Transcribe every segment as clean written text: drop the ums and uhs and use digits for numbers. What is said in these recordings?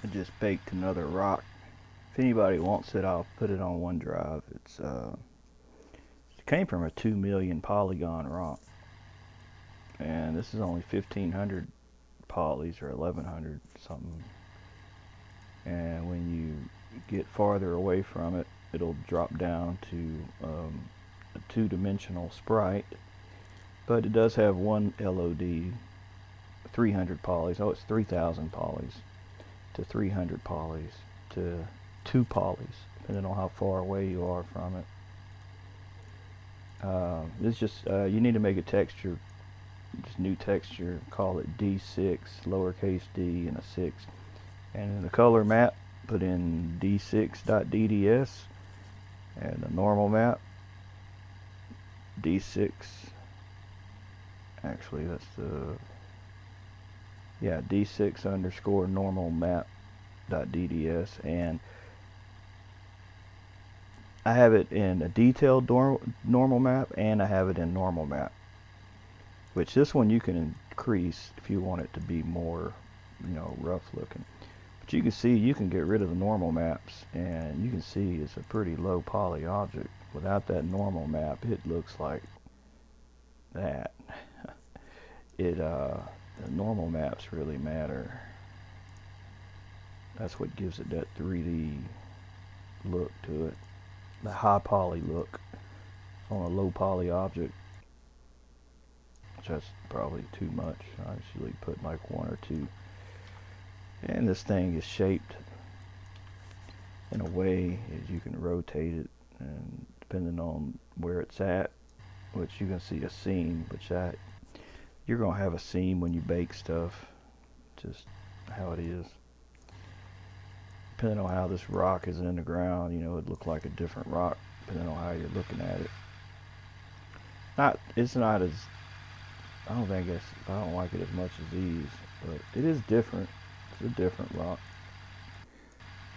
I just baked another rock. If anybody wants it, I'll put it on OneDrive. It came from a 2 million polygon rock, and this is only 1,500 polys or 1,100 something. And when you get farther away from it, it'll drop down to a two-dimensional sprite. But it does have one LOD, 300 polys. Oh, it's 3,000 polys to 300 polys to 2 polys, depending on how far away you are from it. It's just you need to make a texture, just new texture. Call it D6, lowercase d and a 6. And in the color map, put in d6.dds, and the normal map d6. Actually, that's the d6 underscore normal map dot dds, and I have it in a detailed normal map, and I have it in normal map, which this one you can increase if you want it to be more, rough looking. But you can see you can get rid of the normal maps, and you can see it's a pretty low poly object. Without that normal map, it looks like that. The normal maps really matter. That's what gives it that 3D look to it. The high poly look on a low poly object. That's probably too much. I usually put like 1 or 2. And this thing is shaped in a way as you can rotate it, and depending on where it's at, which you can see a seam, which you're gonna have a seam when you bake stuff, just how it is. Depending on how this rock is in the ground, it'd look like a different rock depending on how you're looking at it. It's not as, I don't like it as much as these, but it is different. It's a different rock.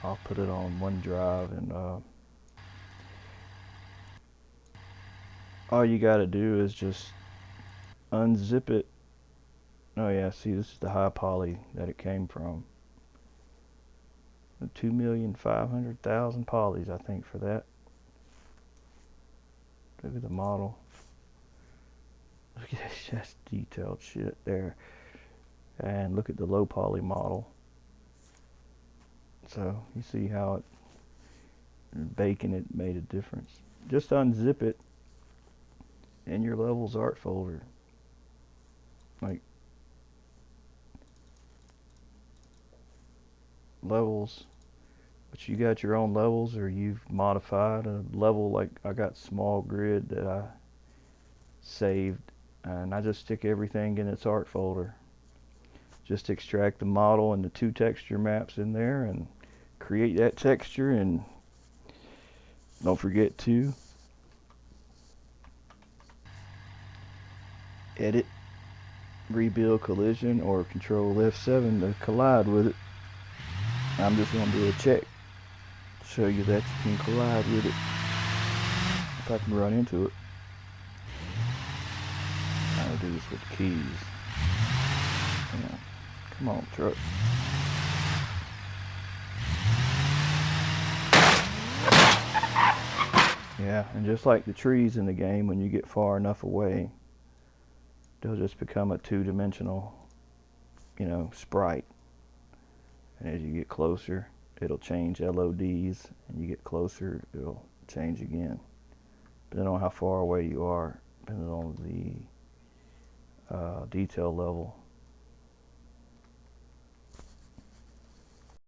I'll put it on OneDrive, and all you gotta do is just unzip it. Oh yeah, see, this is the high poly that it came from. 2,500,000 polys, I think, for that. Look at the model. Look at that detailed shit there. And look at the low poly model. So you see how baking it made a difference. Just unzip it in your levels art folder. Like levels, but you got your own levels, or you've modified a level. Like I got small grid that I saved, and I just stick everything in its art folder. Just extract the model and the 2 texture maps in there and create that texture. And don't forget to edit, rebuild collision, or control F7 to collide with it. I'm just going to do a check to show you that you can collide with it if I can run into it. I'll do this with the keys. Yeah. Come on, truck. Yeah, and just like the trees in the game, when you get far enough away, they'll just become a 2-dimensional, sprite. And as you get closer, it'll change LODs, and you get closer, it'll change again. Depending on how far away you are, depending on the detail level.